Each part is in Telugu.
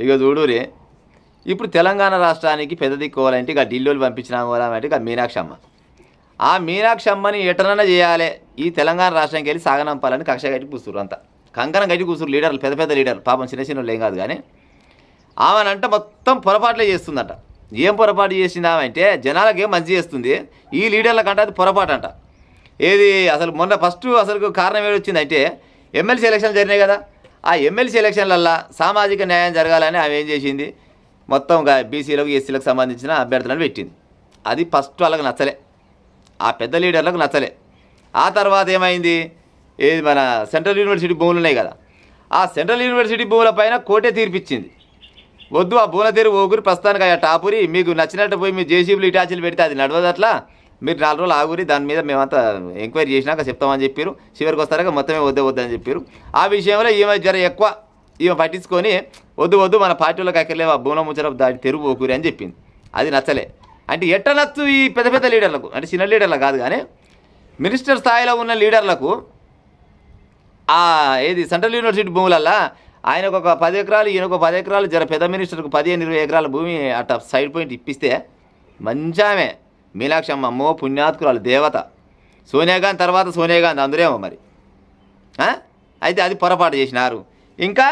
ఇక చూడురే ఇప్పుడు తెలంగాణ రాష్ట్రానికి పెద్ద దిక్కోవాలంటే ఇక ఢిల్లీలో పంపించిన వాళ్ళంటే ఇక మీనాక్షమ్మ ఆ మీనాక్షమ్మని ఎటనన్నా చేయాలి ఈ తెలంగాణ రాష్ట్రానికి వెళ్ళి సాగనంపాలని కక్ష కట్టి కూర్చురు అంతా కంకణం కట్టి కూర్చురు లీడర్లు పెద్ద పెద్ద లీడర్లు పాపం చిన్న చిన్న వాళ్ళు ఏం కాదు కానీ ఆమెనంట మొత్తం పొరపాట్లే చేస్తుందంట ఏం పొరపాటు చేసింది ఆమె అంటే జనాలకు ఏం మంచి చేస్తుంది ఈ లీడర్లకంటే అది పొరపాటు అంట ఏది అసలు మొన్న ఫస్ట్ అసలు కారణం ఏమి వచ్చిందంటే ఎమ్మెల్సీ ఎలక్షన్లు జరిగినాయి కదా ఆ ఎమ్మెల్సీ ఎలక్షన్లల్లో సామాజిక న్యాయం జరగాలని ఆమె ఏం చేసింది మొత్తం బీసీలకు ఎస్సీలకు సంబంధించిన అభ్యర్థులను పెట్టింది అది ఫస్ట్ వాళ్ళకి నచ్చలే ఆ పెద్ద లీడర్లకు నచ్చలే ఆ తర్వాత ఏమైంది ఏది మన సెంట్రల్ యూనివర్సిటీ భూములు ఉన్నాయి కదా ఆ సెంట్రల్ యూనివర్సిటీ భూముల పైన కోర్టే తీర్పిచ్చింది వద్దు ఆ భూముల తీరు ఓగురి ప్రస్తుతానికి ఆ టాపురి మీకు నచ్చినట్టు పోయి మీరు జేసీబీలు ఇటాచీలు పెడితే అది నడవదు అట్లా మీరు 4 రోజులు ఆగురి దాని మీద మేమంతా ఎంక్వైరీ చేసినాక చెప్తామని చెప్పారు చివరికి వస్తారాక మొత్తమే వద్దని చెప్పారు ఆ విషయంలో ఈమె జర ఎక్కువ ఈమె పట్టించుకొని వద్దు మన పార్టీలోకి అక్కర్లేవు ఆ భూముల ముచ్చట దాని తెరుగు ఓకూరి అని చెప్పింది అది నచ్చలే అంటే ఎట్ట నచ్చు ఈ పెద్ద పెద్ద లీడర్లకు అంటే చిన్న లీడర్లకు కాదు కానీ మినిస్టర్ స్థాయిలో ఉన్న లీడర్లకు ఏది సెంట్రల్ యూనివర్సిటీ భూములల్లో ఆయనకు ఒక 10 ఎకరాలు ఈయనకు 10 ఎకరాలు జర పెద్ద మినిస్టర్కు 15-20 ఎకరాల భూమి అట్ట సైడ్ పాయింట్ ఇప్పిస్తే మంచామే మీనాక్షమ్మ అమ్మో పుణ్యాత్కురాలు దేవత సోనియా గాంధీ తర్వాత సోనియా గాంధీ అందరేమో మరి అయితే అది పొరపాటు చేసినారు ఇంకా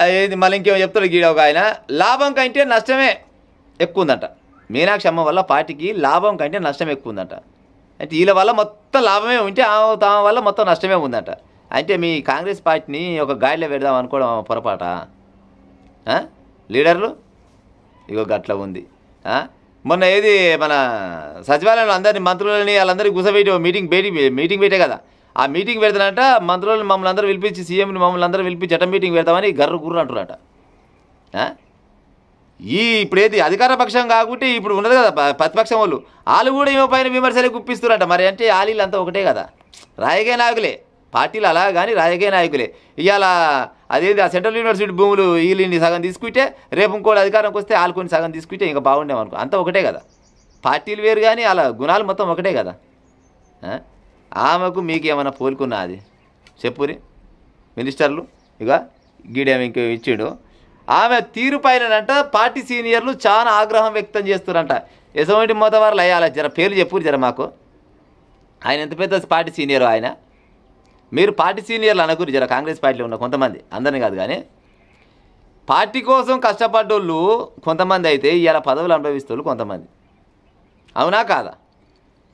ఏది మళ్ళీ ఇంకేమో చెప్తాడు గీడ ఒక ఆయన లాభం కంటే నష్టమే ఎక్కువ ఉందంట మీనాక్షమ్మ వల్ల పార్టీకి లాభం కంటే నష్టం ఎక్కువ ఉందంట అంటే వీళ్ళ వల్ల మొత్తం లాభమే ఉంటే ఆమె వల్ల మొత్తం నష్టమే ఉందంట అంటే మీ కాంగ్రెస్ పార్టీని ఒక గాడిలో పెడదాం అనుకోవడం పొరపాట లీడర్లు ఇగో గట్ల ఉంది మొన్న ఏది మన సచివాలయంలో అందరినీ మంత్రులని వాళ్ళందరికీ కూర్చోబెట్టి మీటింగ్ పెట్టే కదా ఆ మీటింగ్ పెడతానంట మంత్రులను మమ్మల్ని అందరూ పిలిపించి సీఎంని మమ్మల్ని అందరూ పిలిపించి చట్టం మీటింగ్ పెడతామని గుర్రు అంటున్నారట ఇప్పుడు ఏది అధికార పక్షం కాకుంటే ఇప్పుడు ఉండదు కదా ప్రతిపక్షం వాళ్ళు కూడా ఏమో పైన విమర్శలే గుప్పిస్తున్నారట మరి అంటే ఆలీలంతా ఒకటే కదా రాజకీయ నాయకులే పార్టీలు అలా కానీ రాజకీయ నాయకులే ఇవాళ అదేంటి ఆ సెంట్రల్ యూనివర్సిటీ భూములు వీళ్ళని సగం తీసుకుంటే రేపు ఇంకోటి అధికారంకి వస్తే వాళ్ళు కొన్ని సగం తీసుకుంటే ఇంకా బాగుండేమనుకో అంతా ఒకటే కదా పార్టీలు వేరు కానీ అలా గుణాలు మొత్తం ఒకటే కదా ఆమెకు మీకు ఏమైనా పోలుకున్నా అది చెప్పురి మినిస్టర్లు ఇక గీడేమి ఇంకో ఇచ్చిండు ఆమె తీరు పైనంట పార్టీ సీనియర్లు చాలా ఆగ్రహం వ్యక్తం చేస్తున్నారంట ఎటువంటి మోతవారులు అయ్యాలి జర పేరు చెప్పురు జర మాకు ఆయన ఎంత పెద్ద పార్టీ సీనియర్ ఆయన మీరు పార్టీ సీనియర్లు అనకూరు జర కాంగ్రెస్ పార్టీలో ఉన్న కొంతమంది అందరినీ కాదు కానీ పార్టీ కోసం కష్టపడ్డోళ్ళు కొంతమంది అయితే ఇవాళ పదవులు అనుభవిస్తోళ్ళు కొంతమంది అవునా కాదా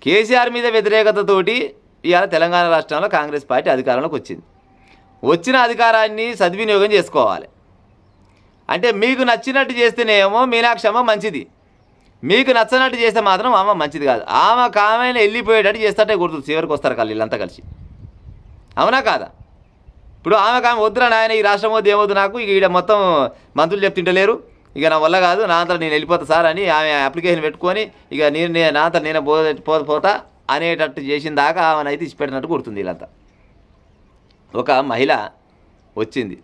కేసీఆర్ మీద వ్యతిరేకతతోటి ఇవాళ తెలంగాణ రాష్ట్రంలో కాంగ్రెస్ పార్టీ అధికారంలోకి వచ్చిన అధికారాన్ని సద్వినియోగం చేసుకోవాలి అంటే మీకు నచ్చినట్టు చేస్తేనేమో మీనాక్షమ్మ మంచిది మీకు నచ్చనట్టు చేస్తే మాత్రం ఆమె మంచిది కాదు ఆమెను వెళ్ళిపోయేటట్టు చేస్తటే గుర్తు చివరికి వస్తారు కళ్ళు వీళ్ళంతా కలిసి అవునా కాదా ఇప్పుడు ఆమె వద్దురా నాయన ఈ రాష్ట్రం వద్దు ఏమొద్దు నాకు ఇక ఈడ మొత్తం మంత్రులు చెప్తుంటలేరు ఇక నా వల్ల కాదు నా అంతా నేను వెళ్ళిపోతా సార్ అని ఆమె అప్లికేషన్ పెట్టుకొని ఇక నా అంతా నేను పోతా అనేటట్టు చేసిన దాకా ఆమెను అయితే ఇచ్చిపెట్టినట్టు గుర్తుంది వీళ్ళంతా ఒక మహిళ వచ్చింది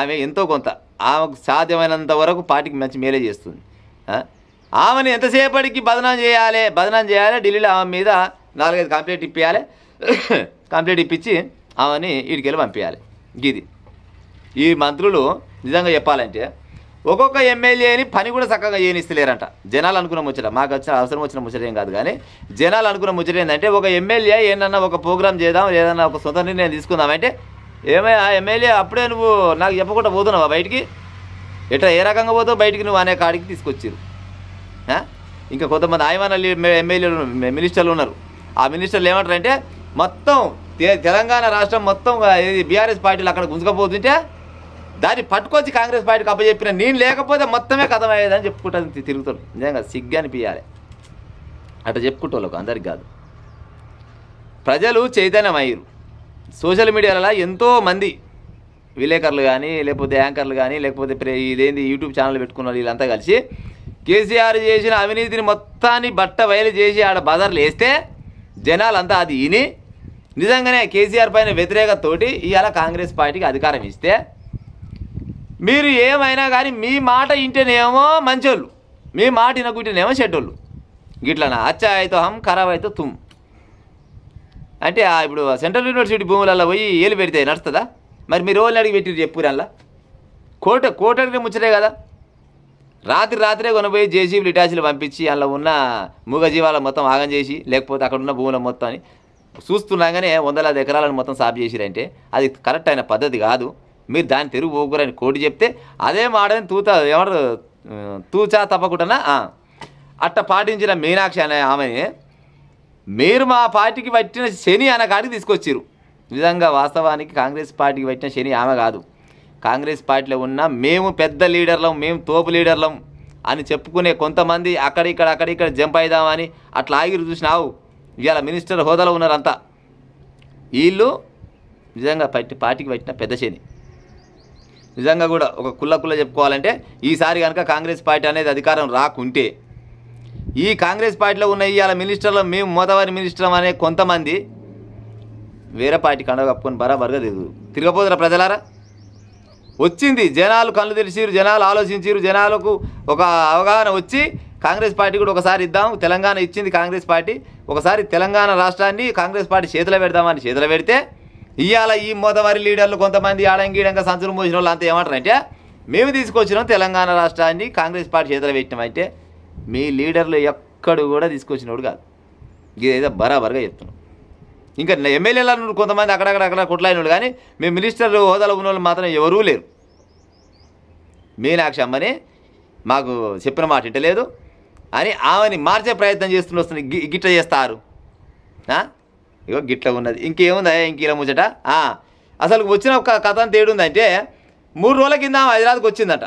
ఆమె ఎంతో కొంత ఆమెకు సాధ్యమైనంత వరకు పార్టీకి మంచి మేలే చేస్తుంది ఆమెను ఎంతసేపటికి బదనాం చేయాలి ఢిల్లీలో ఆమె మీద 4-5 కంప్లైంట్ ఇప్పించి ఆమెని ఈడికెళ్ళి పంపించాలి ఇది ఈ మంత్రులు నిజంగా చెప్పాలంటే ఒక్కొక్క ఎమ్మెల్యేని పని కూడా చక్కగా చేయనిస్తలేరంట జనాలు అనుకున్న ముచ్చట మాకు వచ్చిన అవసరం వచ్చిన ముచ్చట ఏం కాదు కానీ జనాలు అనుకున్న ముచ్చట ఏంటంటే ఒక ఎమ్మెల్యే ఏంటన్నా ఒక ప్రోగ్రామ్ చేద్దాం ఏదన్నా ఒక సొంత నిర్ణయం తీసుకుందామంటే ఏమయ్యా ఎమ్మెల్యే అప్పుడే నువ్వు నాకు చెప్పకుండా పోతున్నావా బయటికి ఎట్లా ఏ రకంగా పోతావు బయటికి నువ్వు అనే కాడికి తీసుకొచ్చారు ఇంకా కొంతమంది ఆయమాన ఎమ్మెల్యేలు మినిస్టర్లు ఉన్నారు ఆ మినిస్టర్లు ఏమంటారంటే మొత్తం తెలంగాణ రాష్ట్రం మొత్తం బీఆర్ఎస్ పార్టీలు అక్కడ గుంజుకపోతుంటే దాన్ని పట్టుకొచ్చి కాంగ్రెస్ పార్టీకి అప్పచెప్పిన నేను లేకపోతే మొత్తమే కథం అయ్యేదని చెప్పుకుంటాను తిరుగుతారు నిజంగా సిగ్గు అనిపించాలి అట్లా చెప్పుకుంటోళ్ళకు అందరికి కాదు ప్రజలు చైతన్యమయ్యారు సోషల్ మీడియాలలో ఎంతోమంది విలేకరులు కానీ లేకపోతే యాంకర్లు కానీ లేకపోతే ఇదేంది యూట్యూబ్ ఛానల్ పెట్టుకున్న వీళ్ళంతా కలిసి కేసీఆర్ చేసిన అవినీతిని మొత్తాన్ని బట్ట బయలు చేసి ఆడ బజార్లు వేస్తే జనాలంతా అది విని నిజంగానే కేసీఆర్ పైన వ్యతిరేకతతోటి ఇవాళ కాంగ్రెస్ పార్టీకి అధికారం ఇస్తే మీరు ఏమైనా కానీ మీ మాట ఇంటేనేమో మంచోళ్ళు మీ మాట వినకుంటేనేమో చెడ్డోళ్ళు గిట్లనా అచ్చా అయితే హం ఖరాబ్ అయితే తుమ్ అంటే ఇప్పుడు సెంట్రల్ యూనివర్సిటీ భూములలో పోయి ఏలు పెడితే నడుస్తుందా మరి మీరు రోజులు అడిగి పెట్టి చెప్పురు అలా కోటడికి ముచ్చటే కదా. రాత్రే కొనపోయి జేసీబీలు ఇటాచీలు పంపించి అందులో ఉన్న మూగజీవాల మొత్తం ఆగం చేసి, లేకపోతే అక్కడ ఉన్న భూముల మొత్తం అని చూస్తున్నాగానే 100 ఎకరాలను మొత్తం సాపు చేసిరంటే అది కరెక్ట్ అయిన పద్ధతి కాదు. మీరు దాన్ని తెరుగు పోకురని కోర్టు చెప్తే అదే మాడని తూచా తప్పకుండా అట్ట పాటించిన మీనాక్షి అనే ఆమెని మీరు మా పార్టీకి పట్టిన శని అనే కాడికి తీసుకొచ్చారు. నిజంగా వాస్తవానికి కాంగ్రెస్ పార్టీకి పట్టిన శని ఆమె కాదు. కాంగ్రెస్ పార్టీలో ఉన్న మేము పెద్ద లీడర్లం, మేము తోపు లీడర్లం అని చెప్పుకునే కొంతమంది అక్కడిక్కడ జంప్ అయిదామని అట్లా ఆగిరు చూసినావు. ఇవాళ మినిస్టర్ హోదాలో ఉన్నారంతా. వీళ్ళు నిజంగా పార్టీకి పట్టిన పెద్ద శని. నిజంగా కూడా ఒక కుల్ల చెప్పుకోవాలంటే ఈసారి కనుక కాంగ్రెస్ పార్టీ అనేది అధికారం రాకుంటే ఈ కాంగ్రెస్ పార్టీలో ఉన్న ఇవాళ మినిస్టర్లు మేము మోదవారి మినిస్టర్ అనే కొంతమంది వేరే పార్టీ కండవ కప్పుకొని బరాబర్గా తిరగపోదురా ప్రజలారా. వచ్చింది జనాలు కళ్ళు తెలిసిరు, జనాలు ఆలోచించారు, జనాలకు ఒక అవగాహన వచ్చి కాంగ్రెస్ పార్టీ కూడా ఒకసారి ఇద్దాం, తెలంగాణ ఇచ్చింది కాంగ్రెస్ పార్టీ, ఒకసారి తెలంగాణ రాష్ట్రాన్ని కాంగ్రెస్ పార్టీ చేతిలో పెడదామని చేతిలో పెడితే ఇవాళ ఈ మోదవారి లీడర్లు కొంతమంది ఆడంగీడంగా సంచులు మోసిన వాళ్ళు అంతా ఏమంటారంటే మేము తీసుకొచ్చినాం తెలంగాణ రాష్ట్రాన్ని కాంగ్రెస్ పార్టీ చేతిలో పెట్టినామంటే మీ లీడర్లు ఎక్కడు కూడా తీసుకొచ్చినోడు కాదు. ఇదేదో బరాబర్గా చెప్తున్నాం. ఇంకా ఎమ్మెల్యేలను కొంతమంది అక్కడక్కడ కొట్లాయినోళ్ళు కానీ మేము మినిస్టర్ హోదాలో ఉన్న వాళ్ళు మాత్రం ఎవరూ లేరు. మీనాక్షి అమ్మని మాకు చెప్పిన మాట ఇంటలేదు అని ఆమెని మార్చే ప్రయత్నం వస్తుంది. గిట్ల చేస్తారు. ఇగో గిట్ల ఉన్నది. ఇంకేముందా ఇంకేలా ముచ్చట. అసలు వచ్చిన ఒక కథ అంత ఏడుందంటే 3 రోజుల కింద హైదరాబాద్కి వచ్చిందట.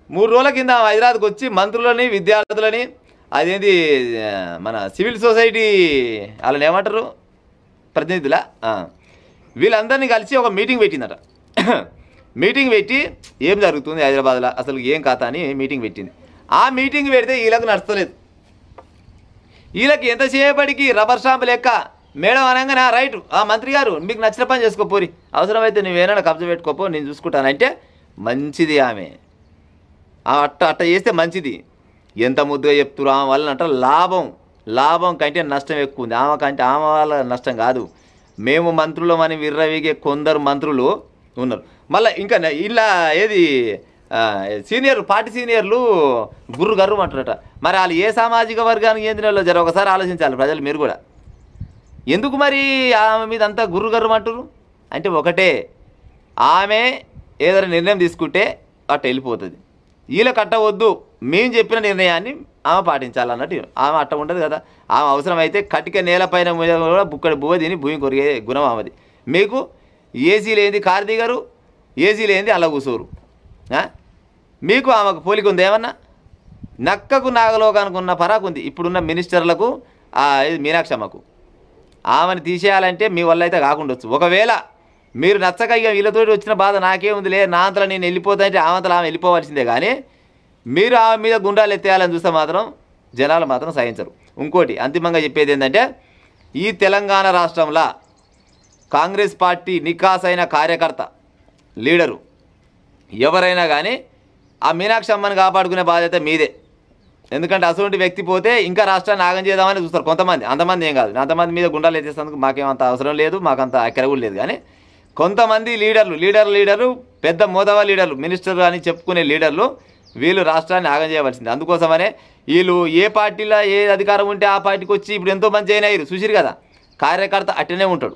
3 రోజుల కింద హైదరాబాద్కి వచ్చి మంత్రులని విద్యార్థులని అదేంటి మన సివిల్ సొసైటీ వాళ్ళని ఏమంటారు ప్రతినిధుల వీళ్ళందరినీ కలిసి ఒక మీటింగ్ పెట్టిందట. మీటింగ్ పెట్టి ఏం జరుగుతుంది హైదరాబాద్లో అసలు ఏం కథ అని మీటింగ్ పెట్టింది. ఆ మీటింగ్ పెడితే వీళ్ళకు నడుస్తలేదు. వీళ్ళకి ఎంతసేపటికి రబ్బర్ స్టాంప్ లెక్క మేడం అనగానే రైట్ మంత్రి గారు మీకు నచ్చిన పని చేసుకోపోరి, అవసరమైతే నువ్వేనా కబ్జా పెట్టుకోపో నేను చూసుకుంటానంటే మంచిది. ఆమె అట్ట చేస్తే మంచిది. ఎంత ముద్దుగా చెప్తురు ఆమె వల్ల అంట లాభం కంటే నష్టం ఎక్కువ ఉంది. ఆమె వాళ్ళ నష్టం కాదు. మేము మంత్రులమని విర్రవీగే కొందరు మంత్రులు ఉన్నారు. మళ్ళీ ఇంకా ఇలా ఏది పార్టీ సీనియర్లు గర్రు అంటారట. మరి వాళ్ళు ఏ సామాజిక వర్గానికి చెందిన వాళ్ళు జర ఒకసారి ఆలోచించాలి ప్రజలు. మీరు కూడా ఎందుకు మరి ఆమె మీద అంతా గర్రు అంటారు అంటే ఒకటే, ఆమె ఏదైనా నిర్ణయం తీసుకుంటే అట్ట వెళ్ళిపోతుంది. వీళ్ళ కట్టవద్దు, మేము చెప్పిన నిర్ణయాన్ని ఆమె పాటించాలన్నట్టు. ఆమె అట్ట ఉంటుంది కదా. ఆమె అవసరమైతే కటిక నేలపైన కూడా బుక్కడి బువ్వ తిని భూమి కొరిగే గుణం ఆమెది. మీకు ఏసీ లేనిది కారు దిగరు, ఏసీ లేనిది అలా కూసోరు. మీకు ఆమెకు పోలిక ఉంది ఏమన్నా? నక్కకు నాగలోకానికి ఉన్న పరాకు ఉంది ఇప్పుడున్న మినిస్టర్లకు. మీనాక్షి అమ్మకు ఆమెను తీసేయాలంటే మీ వల్ల అయితే కాకుండొచ్చు. ఒకవేళ మీరు నచ్చక ఇక వీళ్ళతో వచ్చిన బాధ నాకేముందిలే, నా అంతలో నేను వెళ్ళిపోతానంటే ఆమెతలో ఆమె వెళ్ళిపోవాల్సిందే. కానీ మీరు ఆమె మీద గుండాలు ఎత్తేయాలని చూస్తే మాత్రం జనాలు మాత్రం సహించరు. ఇంకోటి అంతిమంగా చెప్పేది ఏంటంటే ఈ తెలంగాణ రాష్ట్రంలో కాంగ్రెస్ పార్టీ నికాసైన కార్యకర్త లీడరు ఎవరైనా కానీ ఆ మీనాక్షి అమ్మని కాపాడుకునే బాధ్యత మీదే. ఎందుకంటే అటువంటి వ్యక్తి పోతే ఇంకా రాష్ట్రాన్ని ఆగం చేద్దామని చూస్తారు కొంతమంది. అంతమంది ఏం కాదు. అంతమంది మీద గుండాలు ఎత్తేసేందుకు మాకేమంత అవసరం లేదు, మాకంత అక్కర కూడా లేదు. కానీ కొంతమంది లీడర్లు పెద్ద మోదవ లీడర్లు, మినిస్టర్ అని చెప్పుకునే లీడర్లు వీళ్ళు రాష్ట్రాన్ని ఆగం చేయవలసింది. అందుకోసమనే వీళ్ళు ఏ పార్టీలో ఏ అధికారం ఉంటే ఆ పార్టీకి వచ్చి ఇప్పుడు ఎంతోమంది జాయిన్ అయ్యారు చూసిరు కదా. కార్యకర్త అట్టనే ఉంటాడు.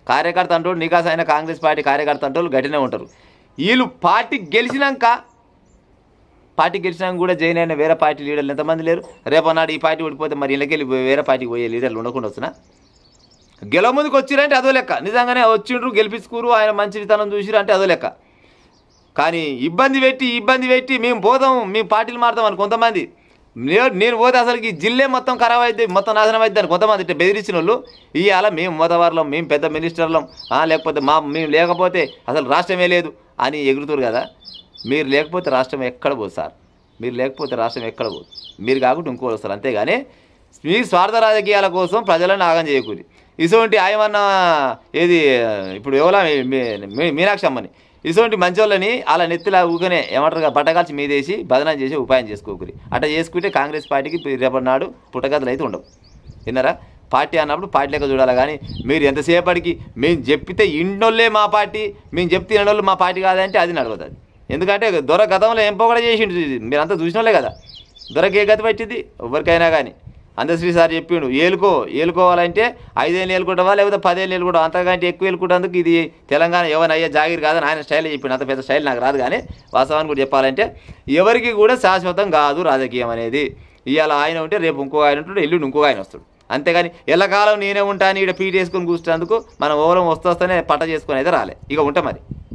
కార్యకర్త అంటూ నికాస్ అయిన కాంగ్రెస్ పార్టీ కార్యకర్త అంటూ గట్టినే ఉంటారు. వీళ్ళు పార్టీ గెలిచినాక కూడా జాయిన్ అయిన వేరే పార్టీ లీడర్లు ఎంతమంది లేరు? రేపన్నాడు ఈ పార్టీ ఓడిపోతే మరి ఇళ్ళకెళ్ళి వేరే పార్టీకి పోయే లీడర్లు ఉండకుండా వస్తున్నా. గెలవ ముందుకు వచ్చిరంటే అదో లెక్క, నిజంగానే వచ్చిండ్రు గెలిపించుకురు, ఆయన మంచితనం చూసిరు అంటే అదో లెక్క. కానీ ఇబ్బంది పెట్టి మేము పోదాం, మేము పార్టీలు మారుతాం అని కొంతమంది. నేను పోతే అసలుకి జిల్లే మొత్తం ఖరాబ్ అవుతుంది, మొత్తం నాశనం అవుతుంది అని కొంతమంది ఇట్లా బెదిరించిన వాళ్ళు ఇవాళ మేము మోదవార్లం, మేము పెద్ద మినిస్టర్లం, లేకపోతే మేము లేకపోతే అసలు రాష్ట్రమే లేదు అని ఎగురుతారు కదా. మీరు లేకపోతే రాష్ట్రం ఎక్కడ పోదు సార్, మీరు లేకపోతే రాష్ట్రం ఎక్కడ పోదు. మీరు కాకుండా ఇంకోరు వస్తారు. అంతేగాని మీ స్వార్థ రాజకీయాల కోసం ప్రజలను ఆగం చేయకూడదు. ఇటువంటి ఆయమన్న ఏది ఇప్పుడు ఎవరా మీనాక్షి అమ్మని ఇటువంటి మంచోళ్ళని అలా నెత్తిలా ఊకనే ఏమంటారు పట్టకాల్చి మీదేసి బదనాం చేసి ఉపాయం చేసుకోకూరి. అట్లా చేసుకుంటే కాంగ్రెస్ పార్టీకి రేపటి నాడు పుట్టగతులు అయితే ఉండవు. విన్నారా? పార్టీ అన్నప్పుడు పార్టీ లెక్క చూడాలి. కానీ మీరు ఎంతసేపటికి మేము చెప్పితే ఇంటోళ్ళే మా పార్టీ, మేము చెప్తే ఇంటోళ్ళు మా పార్టీ కాదంటే అది నడవదు. ఎందుకంటే దొర గతంలో ఏం పోగడ చేసిండు, మీరంతా చూసినోళ్ళే కదా. దొరకే గతి పట్టింది ఎవరికైనా కానీ. అందశ్రీ సార్ చెప్పిండు, ఏలుకోవాలంటే 5 ఏళ్ళు ఏలుకుంటావా లేకపోతే 10 ఏళ్ళు ఏలుకుంటావా, అంతకంటే ఎక్కువ ఏలుకుంటేందుకు ఇది తెలంగాణ ఎవరిని అయ్యే జాగిరి కాదని ఆయన స్టైల్ చెప్పిండు. అంత పెద్ద స్టైల్ నాకు రాదు, కానీ వాస్తవాన్ని కూడా చెప్పాలంటే ఎవరికి కూడా శాశ్వతం కాదు రాజకీయం అనేది. ఇవాళ ఆయన ఉంటే రేపు ఇంకో ఆయన ఉంటాడు, ఎల్లుండి ఇంకో ఆయన వస్తాడు. అంతేగాని ఎల్లకాలం నేనే ఉంటాను ఇక్కడ పీట వేసుకొని కూర్చున్నందుకు మనం ఓవరం వస్తూనే పట్ట చేసుకొని అయితే రాలే. ఇక ఉంటాం మరి.